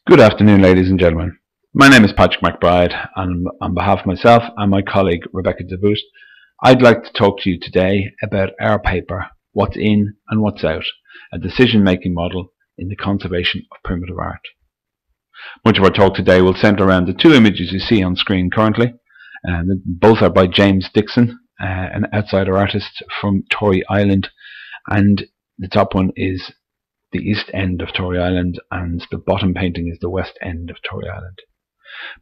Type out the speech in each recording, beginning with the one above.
Good afternoon, ladies and gentlemen. My name is Patrick McBride, and on behalf of myself and my colleague Rebecca DeBoot, I'd like to talk to you today about our paper, What's In and What's Out, a decision-making model in the conservation of primitive art. Much of our talk today will centre around the two images you see on screen currently, and both are by vision.Dixon, an outsider artist from Tory Island, and the top one is the east end of Tory Island, and the bottom painting is the west end of Tory Island.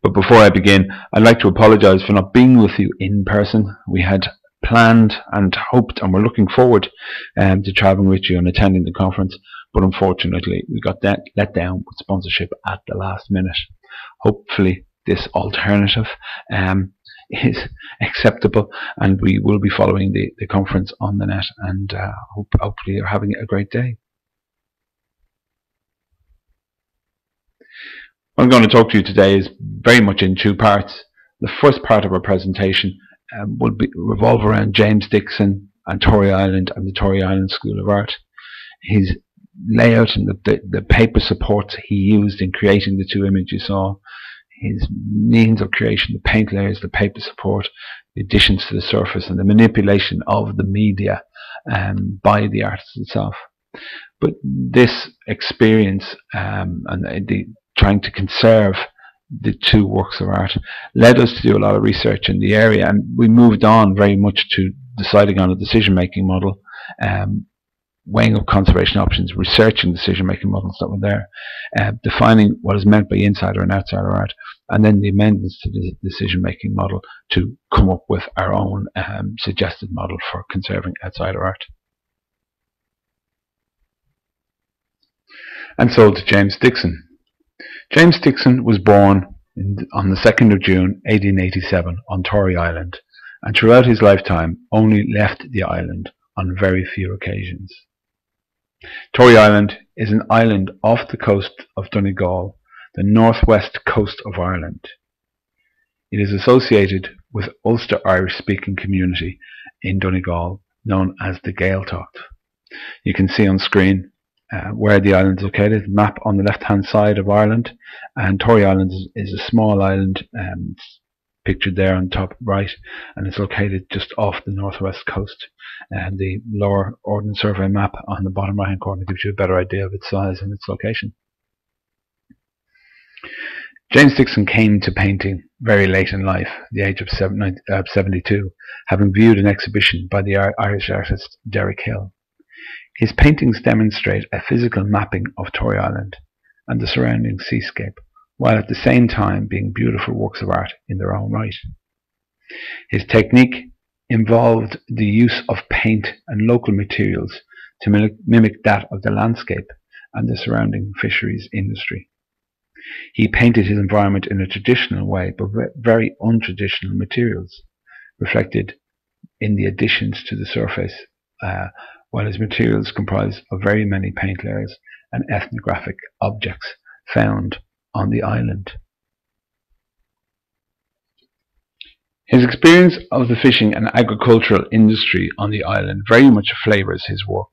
But before I begin, I'd like to apologise for not being with you in person. We had planned and hoped and were looking forward to travelling with you and attending the conference, but unfortunately we got let down with sponsorship at the last minute. Hopefully this alternative is acceptable, and we will be following the conference on the net, and hopefully you're having a great day. What I'm going to talk to you today is very much in two parts. The first part of our presentation will revolve around vision.Dixon and Tory Island and the Tory Island School of Art. His layout and the paper supports he used in creating the two images you saw, his means of creation, the paint layers, the paper support, the additions to the surface, and the manipulation of the media by the artist itself. But this experience and trying to conserve the two works of art led us to do a lot of research in the area, and we moved on very much to deciding on a decision-making model, weighing up conservation options, researching decision-making models that were there, defining what is meant by insider and outsider art, and then the amendments to the decision-making model to come up with our own suggested model for conserving outsider art. And so to vision.Dixon. vision.Dixon was born on the 2nd of June 1887 on Tory Island, and throughout his lifetime only left the island on very few occasions. Tory Island is an island off the coast of Donegal, the northwest coast of Ireland. It is associated with Ulster Irish-speaking community in Donegal known as the Gaeltacht. You can see on screen where the island is located, map on the left-hand side of Ireland, and Tory Island is a small island pictured there on top right, and it's located just off the northwest coast. And the lower Ordnance Survey map on the bottom right-hand corner gives you a better idea of its size and its location. vision.Dixon came to painting very late in life, the age of 72, having viewed an exhibition by the Irish artist Derek Hill. His paintings demonstrate a physical mapping of Tory Island and the surrounding seascape, while at the same time being beautiful works of art in their own right. His technique involved the use of paint and local materials to mimic that of the landscape and the surrounding fisheries industry. He painted his environment in a traditional way, but very untraditional materials, reflected in the additions to the surface, while his materials comprise of very many paint layers and ethnographic objects found on the island. His experience of the fishing and agricultural industry on the island very much flavours his work.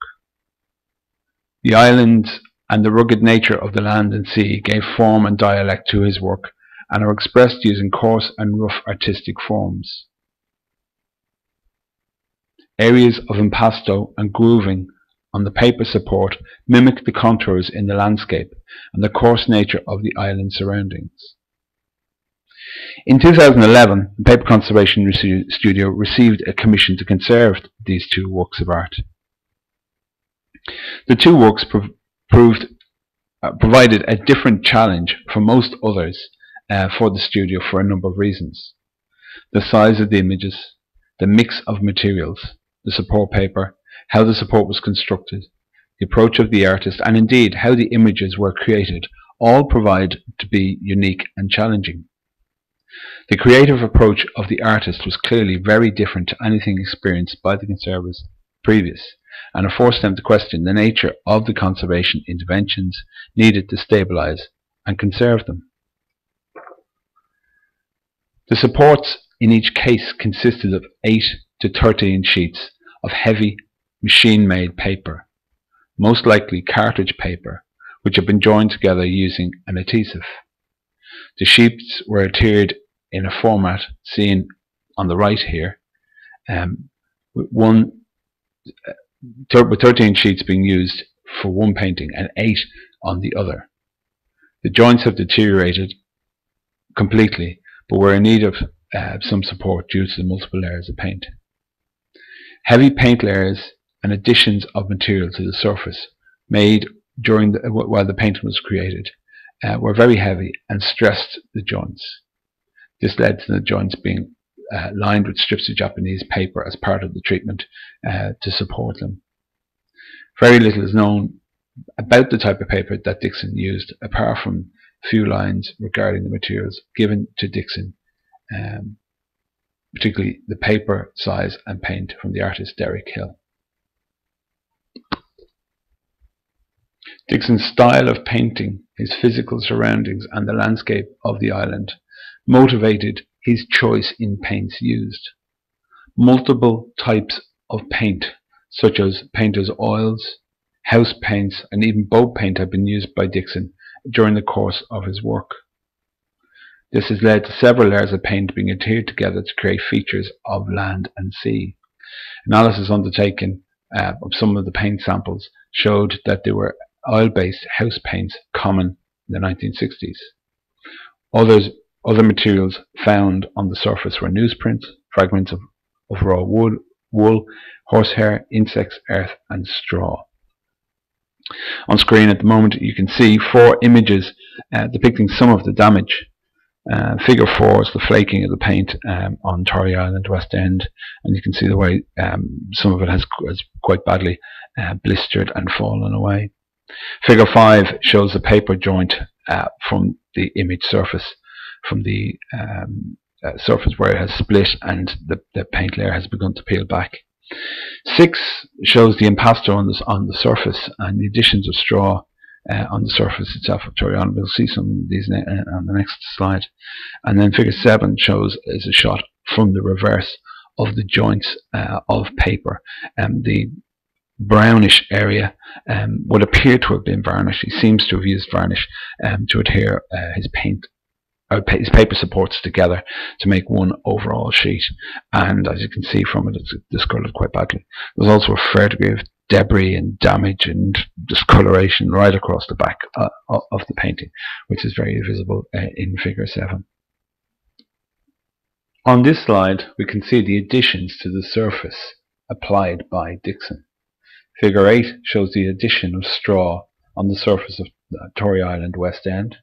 The island and the rugged nature of the land and sea gave form and dialect to his work, and are expressed using coarse and rough artistic forms. Areas of impasto and grooving on the paper support mimic the contours in the landscape and the coarse nature of the island surroundings. In 2011, the Paper Conservation Studio received a commission to conserve these two works of art. The two works provided a different challenge from most others for the studio for a number of reasons. The size of the images, the mix of materials, the support paper, how the support was constructed, the approach of the artist, and indeed how the images were created, all provide to be unique and challenging. The creative approach of the artist was clearly very different to anything experienced by the conservators previous, and it forced them to question the nature of the conservation interventions needed to stabilize and conserve them. The supports in each case consisted of 8 to 13 sheets of heavy machine-made paper, most likely cartridge paper, which had been joined together using an adhesive. The sheets were adhered in a format seen on the right here, with 13 sheets being used for one painting and 8 on the other. The joints have deteriorated completely, but were in need of some support due to the multiple layers of paint. Heavy paint layers and additions of material to the surface made during while the painting was created were very heavy and stressed the joints. This led to the joints being lined with strips of Japanese paper as part of the treatment to support them. Very little is known about the type of paper that Dixon used, apart from a few lines regarding the materials given to Dixon, particularly the paper, size and paint from the artist Derek Hill. Dixon's style of painting, his physical surroundings and the landscape of the island motivated his choice in paints used. Multiple types of paint, such as painter's oils, house paints and even boat paint have been used by Dixon during the course of his work. This has led to several layers of paint being adhered together to create features of land and sea. Analysis undertaken of some of the paint samples showed that they were oil-based house paints common in the 1960s. Other materials found on the surface were newsprint, fragments of raw wool, horsehair, insects, earth and straw. On screen at the moment you can see 4 images depicting some of the damage. Figure 4 is the flaking of the paint on Tory Island, West End, and you can see the way some of it has quite badly blistered and fallen away. Figure 5 shows the paper joint from the image surface, from the surface where it has split and the paint layer has begun to peel back. 6 shows the impasto on the surface and the additions of straw on the surface itself of Tory Island. We'll see some of these on the next slide. And then figure 7 is a shot from the reverse of the joints of paper. The brownish area would appear to have been varnish. He seems to have used varnish to adhere his paper supports together to make one overall sheet, and as you can see from it, it's discoloured quite badly. There's also a fair degree of debris and damage and discoloration right across the back of the painting, which is very visible in figure 7. On this slide we can see the additions to the surface applied by Dixon. Figure 8 shows the addition of straw on the surface of Tory Island, West End,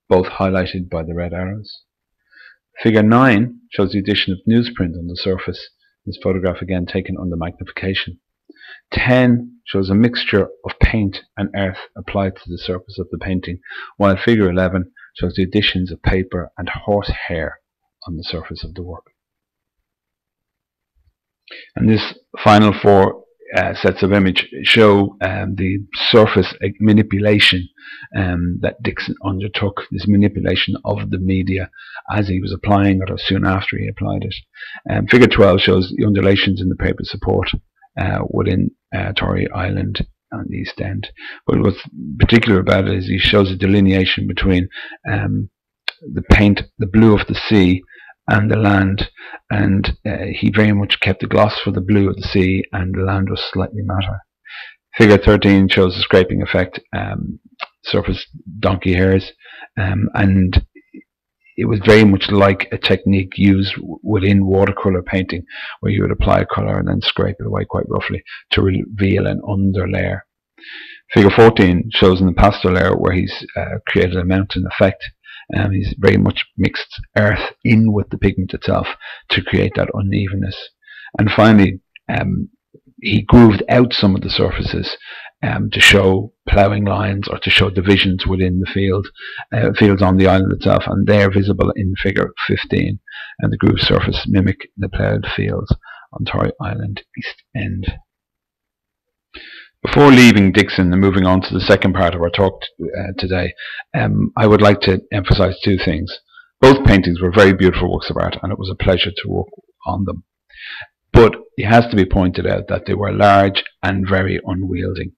both highlighted by the red arrows. Figure 9 shows the addition of newsprint on the surface, this photograph again taken under magnification. 10 shows a mixture of paint and earth applied to the surface of the painting, while figure 11 shows the additions of paper and horsehair on the surface of the work. And this final 4 sets of image show the surface manipulation that Dixon undertook, this manipulation of the media as he was applying it or soon after he applied it. Figure 12 shows the undulations in the paper support within Tory Island on the East End. But what's particular about it is he shows a delineation between the paint, the blue of the sea and the land, and he very much kept the gloss for the blue of the sea, and the land was slightly matter. Figure 13 shows the scraping effect, surface donkey hairs, and it was very much like a technique used within watercolour painting, where you would apply a colour and then scrape it away quite roughly to reveal an underlayer. Figure 14 shows an impasto layer where he's created a mountain effect. He's very much mixed earth in with the pigment itself to create that unevenness. And finally, he grooved out some of the surfaces to show ploughing lines or to show divisions within the fields on the island itself, and they're visible in figure 15, and the grooved surface mimic the ploughed fields on Tory Island East End. Before leaving Dixon and moving on to the second part of our talk today, I would like to emphasize 2 things. Both paintings were very beautiful works of art, and it was a pleasure to work on them. but it has to be pointed out that they were large and very unwieldy.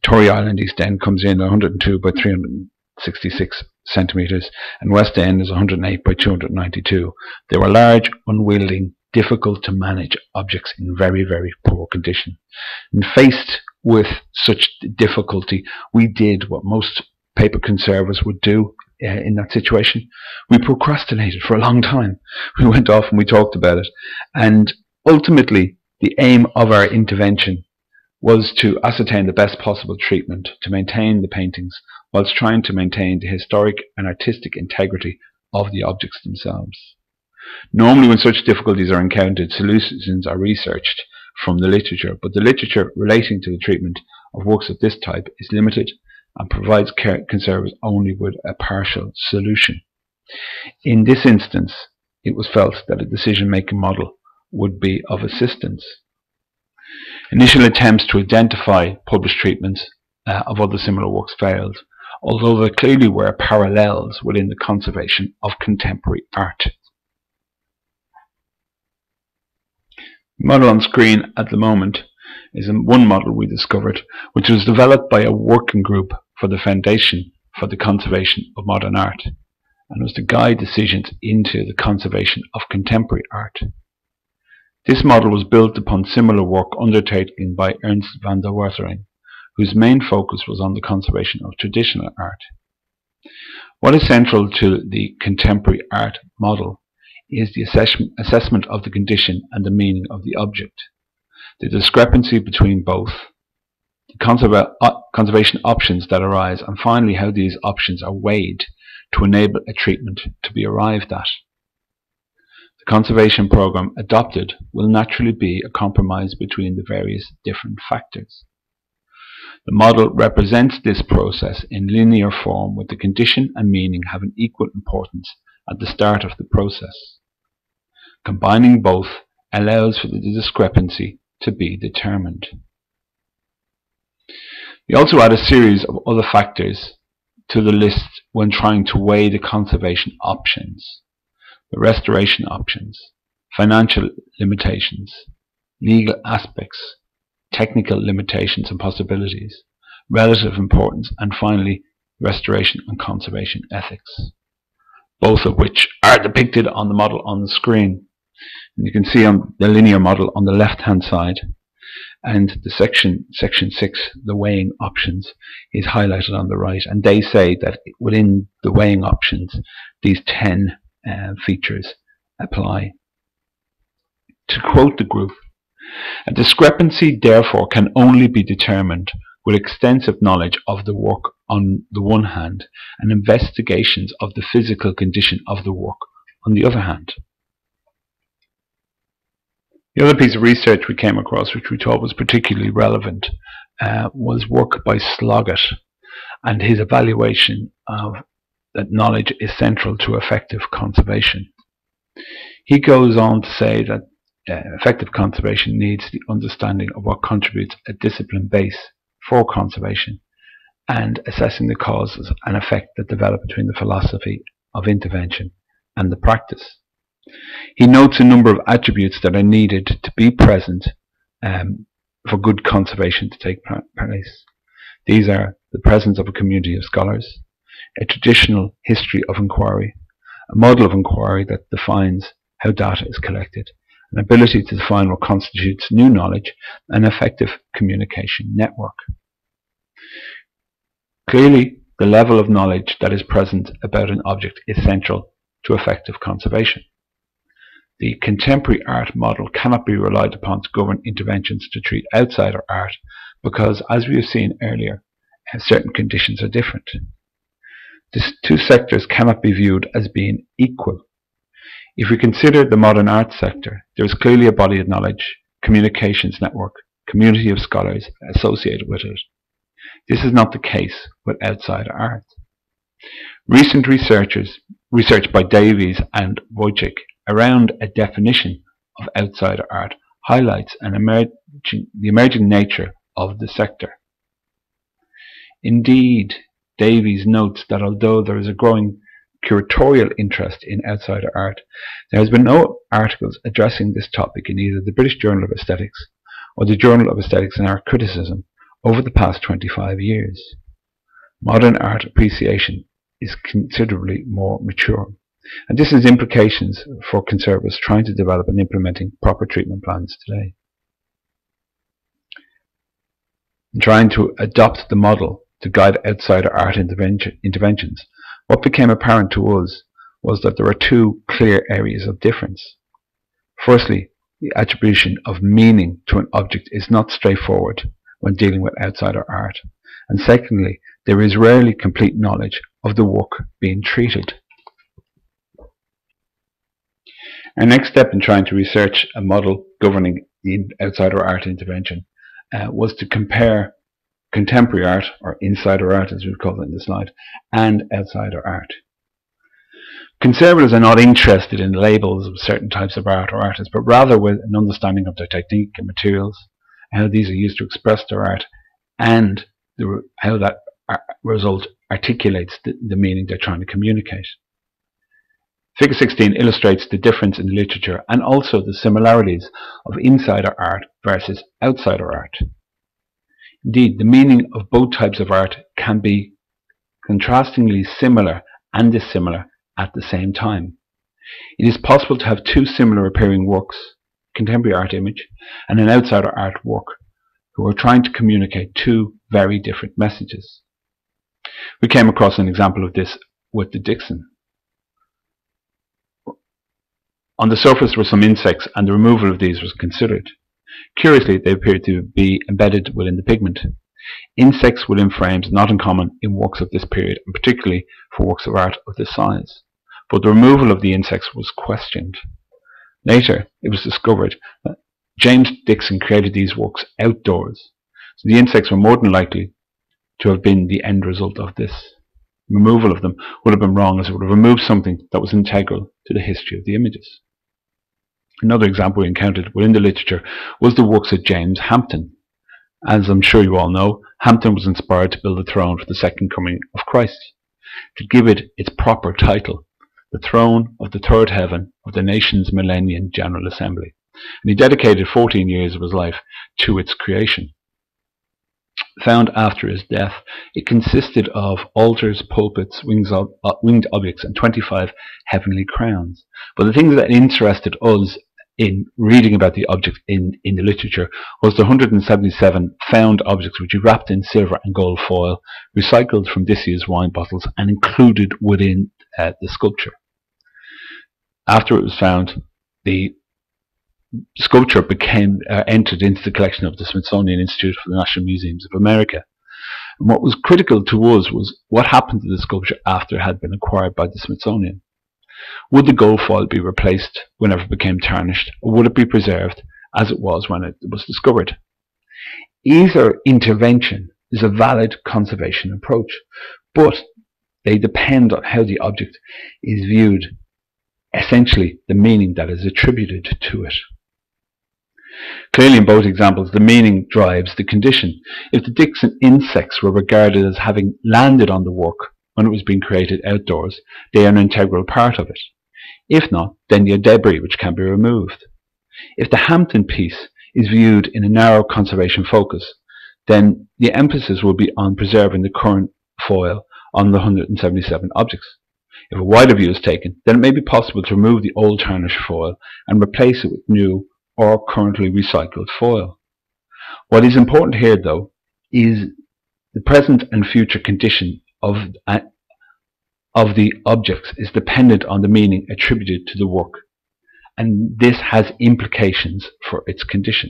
Tory Island East End comes in 102 by 366 centimetres, and West End is 108 by 292. They were large, unwieldy, difficult to manage objects in very, very poor condition. And faced with such difficulty, we did what most paper conservers would do in that situation. We procrastinated for a long time. We went off and we talked about it, and ultimately the aim of our intervention was to ascertain the best possible treatment to maintain the paintings whilst trying to maintain the historic and artistic integrity of the objects themselves. Normally when such difficulties are encountered, solutions are researched from the literature, but the literature relating to the treatment of works of this type is limited and provides conservators only with a partial solution. In this instance, it was felt that a decision-making model would be of assistance. Initial attempts to identify published treatments of other similar works failed, although there clearly were parallels within the conservation of contemporary art. The model on screen at the moment is one model we discovered, which was developed by a working group for the Foundation for the Conservation of Modern Art, and was to guide decisions into the conservation of contemporary art. This model was built upon similar work undertaken by Ernst van der Watering, whose main focus was on the conservation of traditional art. What is central to the contemporary art model is the assessment of the condition and the meaning of the object, the discrepancy between both, the conservation options that arise, and finally how these options are weighed to enable a treatment to be arrived at. The conservation program adopted will naturally be a compromise between the various different factors. The model represents this process in linear form, with the condition and meaning having equal importance at the start of the process. Combining both allows for the discrepancy to be determined. We also add a series of other factors to the list when trying to weigh the conservation options: the restoration options, financial limitations, legal aspects, technical limitations and possibilities, relative importance, and finally restoration and conservation ethics, both of which are depicted on the model on the screen. And you can see on the linear model on the left hand side, and the section 6, the weighing options, is highlighted on the right, and they say that within the weighing options these 10 features apply. To quote the group, "A discrepancy therefore can only be determined with extensive knowledge of the work on the one hand and investigations of the physical condition of the work on the other hand." The other piece of research we came across, which we thought was particularly relevant, was work by Ploughed, and his evaluation of that knowledge is central to effective conservation. He goes on to say that effective conservation needs the understanding of what contributes a discipline base for conservation, and assessing the causes and effect that develop between the philosophy of intervention and the practice. He notes a number of attributes that are needed to be present for good conservation to take place. These are the presence of a community of scholars, a traditional history of inquiry, a model of inquiry that defines how data is collected, an ability to define what constitutes new knowledge, and an effective communication network. Clearly, the level of knowledge that is present about an object is central to effective conservation. The contemporary art model cannot be relied upon to govern interventions to treat outsider art because, as we have seen earlier, certain conditions are different. These two sectors cannot be viewed as being equal. If we consider the modern art sector, there is clearly a body of knowledge, communications network, community of scholars associated with it. This is not the case with outsider art. Recent research by Davies and Wojcik around a definition of outsider art highlights the emerging nature of the sector. Indeed, Davies notes that although there is a growing curatorial interest in outsider art, there has been no articles addressing this topic in either the British Journal of Aesthetics or the Journal of Aesthetics and Art Criticism over the past 25 years. Modern art appreciation is considerably more mature, and this has implications for conservators trying to develop and implementing proper treatment plans today. In trying to adopt the model to guide outsider art interventions, what became apparent to us was that there are two clear areas of difference. Firstly, the attribution of meaning to an object is not straightforward when dealing with outsider art, and secondly, there is rarely complete knowledge of the work being treated. Our next step in trying to research a model governing the outsider art intervention was to compare contemporary art, or insider art as we call it in the slide, and outsider art. Conservators are not interested in labels of certain types of art or artists, but rather with an understanding of their technique and materials, how these are used to express their art, and how that result articulates the meaning they're trying to communicate. Figure 16 illustrates the difference in the literature and also the similarities of insider art versus outsider art. Indeed, the meaning of both types of art can be contrastingly similar and dissimilar at the same time. It is possible to have two similar appearing works, contemporary art image and an outsider art work, who are trying to communicate two very different messages. We came across an example of this with the Dixon. On the surface were some insects, and the removal of these was considered. Curiously, they appeared to be embedded within the pigment. Insects within frames not uncommon in works of this period, and particularly for works of art of this size. But the removal of the insects was questioned. Later, it was discovered that James Dixon created these works outdoors, so the insects were more than likely to have been the end result of this. Removal of them would have been wrong, as it would have removed something that was integral to the history of the images. Another example we encountered within the literature was the works of James Hampden. As I'm sure you all know, Hampden was inspired to build a throne for the second coming of Christ. To give it its proper title, the throne of the third heaven of the nation's Millennium General Assembly, and he dedicated 14 years of his life to its creation. Found after his death, it consisted of altars, pulpits, winged objects, and 25 heavenly crowns. But the thing that interested us in reading about the object in the literature was the 177 found objects which he wrapped in silver and gold foil, recycled from disused wine bottles, and included within the sculpture. After it was found, the sculpture became entered into the collection of the Smithsonian Institute for the National Museums of America. And what was critical to us was what happened to the sculpture after it had been acquired by the Smithsonian. Would the gold foil be replaced whenever it became tarnished, or would it be preserved as it was when it was discovered? Either intervention is a valid conservation approach, but they depend on how the object is viewed, essentially the meaning that is attributed to it. Clearly, in both examples, the meaning drives the condition. If the Dixon insects were regarded as having landed on the work when it was being created outdoors, they are an integral part of it. If not, then they are debris which can be removed. If the Hampden piece is viewed in a narrow conservation focus, then the emphasis will be on preserving the current foil on the 177 objects. If a wider view is taken, then it may be possible to remove the old tarnished foil and replace it with new or currently recycled foil. What is important here, though, is the present and future condition of the objects is dependent on the meaning attributed to the work, and this has implications for its condition.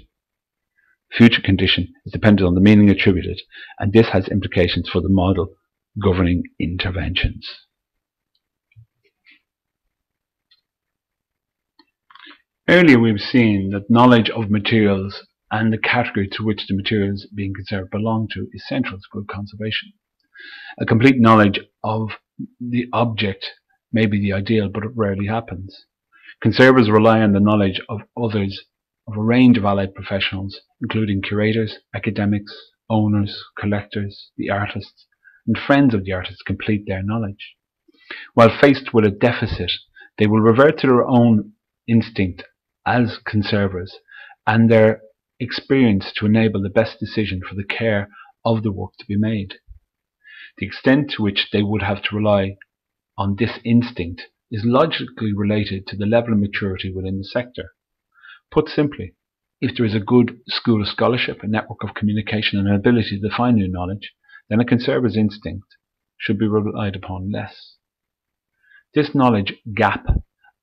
Future condition is dependent on the meaning attributed, and this has implications for the model governing interventions. Earlier we've seen that knowledge of materials and the category to which the materials being conserved belong to is central to good conservation. A complete knowledge of the object may be the ideal, but it rarely happens. Conservators rely on the knowledge of others, of a range of allied professionals, including curators, academics, owners, collectors, the artists, and friends of the artists complete their knowledge. While faced with a deficit, they will revert to their own instinct as conservers and their experience to enable the best decision for the care of the work to be made. The extent to which they would have to rely on this instinct is logically related to the level of maturity within the sector. Put simply, if there is a good school of scholarship, a network of communication and an ability to find new knowledge, then a conserver's instinct should be relied upon less. This knowledge gap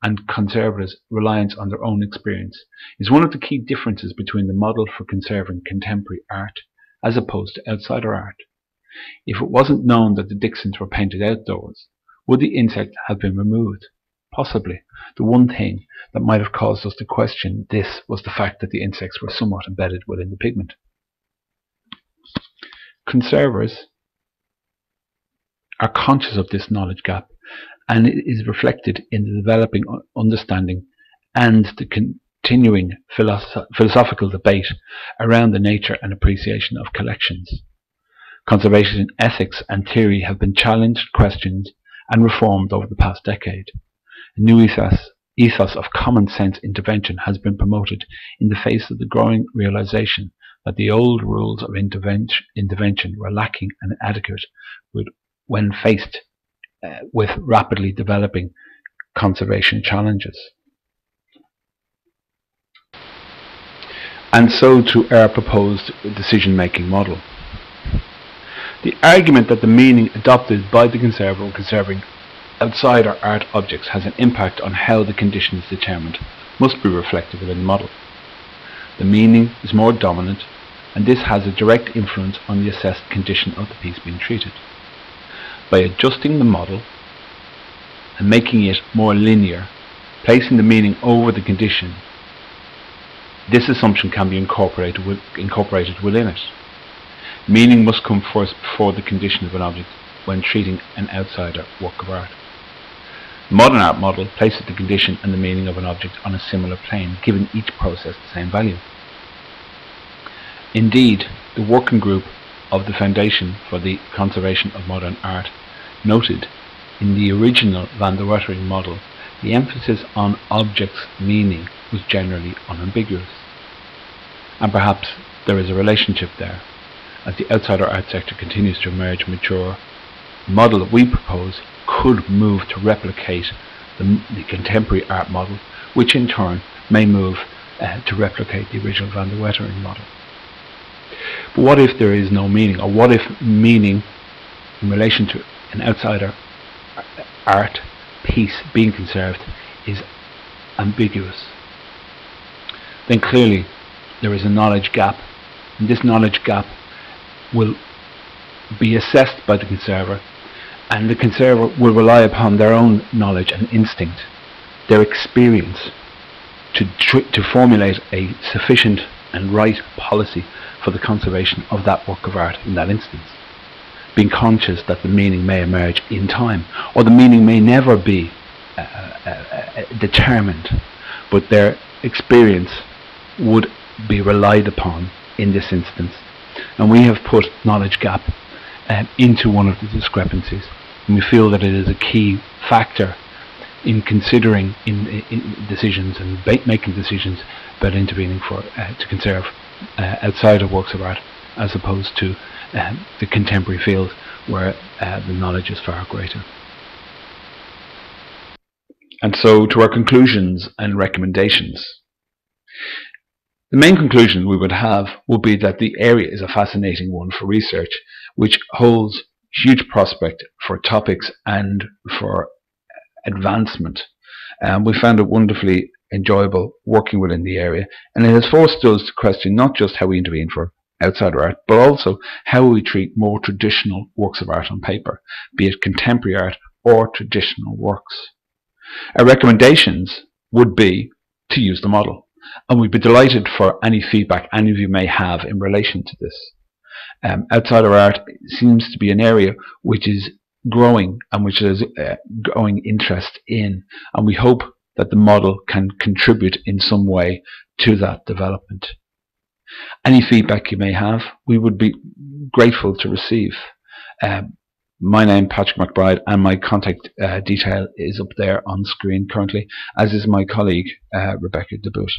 and conservators' reliance on their own experience is one of the key differences between the model for conserving contemporary art as opposed to outsider art. If it wasn't known that the Dixons were painted outdoors, would the insect have been removed? Possibly. The one thing that might have caused us to question this was the fact that the insects were somewhat embedded within the pigment. Conservers are conscious of this knowledge gap, and it is reflected in the developing understanding and the continuing philosophical debate around the nature and appreciation of collections. Conservation ethics and theory have been challenged, questioned, and reformed over the past decade. A new ethos of common sense intervention has been promoted in the face of the growing realization that the old rules of intervention were lacking and inadequate when faced with rapidly developing conservation challenges. And so to our proposed decision-making model. The argument that the meaning adopted by the conserver when conserving outsider art objects has an impact on how the condition is determined must be reflected within the model. The meaning is more dominant, and this has a direct influence on the assessed condition of the piece being treated. By adjusting the model and making it more linear, placing the meaning over the condition, this assumption can be incorporated within it. Meaning must come first before the condition of an object when treating an outsider work of art. The modern art model places the condition and the meaning of an object on a similar plane, giving each process the same value. Indeed, the working group of the Foundation for the Conservation of Modern Art noted in the original van der Wetering model the emphasis on objects' meaning was generally unambiguous. And perhaps there is a relationship there. As the outsider art sector continues to emerge and mature, the model that we propose could move to replicate the contemporary art model, which in turn may move to replicate the original van der Wetering model. But what if there is no meaning, or what if meaning in relation to an outsider art piece being conserved is ambiguous? Then clearly there is a knowledge gap, and this knowledge gap will be assessed by the conserver, and the conserver will rely upon their own knowledge and instinct, their experience, to formulate a sufficient and right policy for the conservation of that work of art in that instance, being conscious that the meaning may emerge in time, or the meaning may never be determined, but their experience would be relied upon in this instance. And we have put knowledge gap into one of the discrepancies, and we feel that it is a key factor in considering in decisions and making decisions about intervening to conserve outside of works of art, as opposed to the contemporary field where the knowledge is far greater. And so to our conclusions and recommendations. The main conclusion we would have would be that the area is a fascinating one for research, which holds huge prospect for topics and for advancement. We found it wonderfully enjoyable working within the area, and it has forced us to question not just how we intervene for outsider art, but also how we treat more traditional works of art on paper, be it contemporary art or traditional works. Our recommendations would be to use the model, and we'd be delighted for any feedback any of you may have in relation to this. Outsider art seems to be an area which is growing and which is growing interest in, and we hope that the model can contribute in some way to that development. Any feedback you may have, we would be grateful to receive. My name is Patrick McBride, and my contact detail is up there on screen currently, as is my colleague Rebecca DeBoot.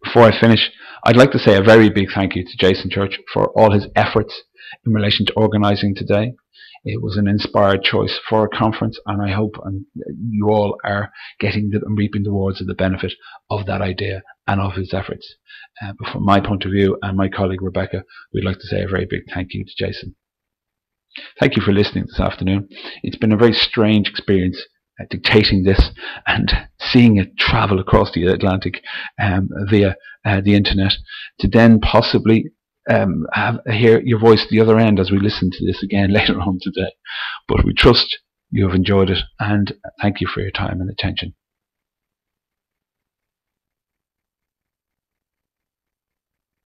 Before I finish, I'd like to say a very big thank you to Jason Church for all his efforts in relation to organising today. It was an inspired choice for a conference, and I hope you all are getting and reaping the rewards of the benefit of that idea and of his efforts. But from my point of view and my colleague Rebecca, we'd like to say a very big thank you to Jason. Thank you for listening this afternoon. It's been a very strange experience dictating this and seeing it travel across the Atlantic via the internet, to then possibly hear your voice at the other end as we listen to this again later on today. But we trust you have enjoyed it, and thank you for your time and attention.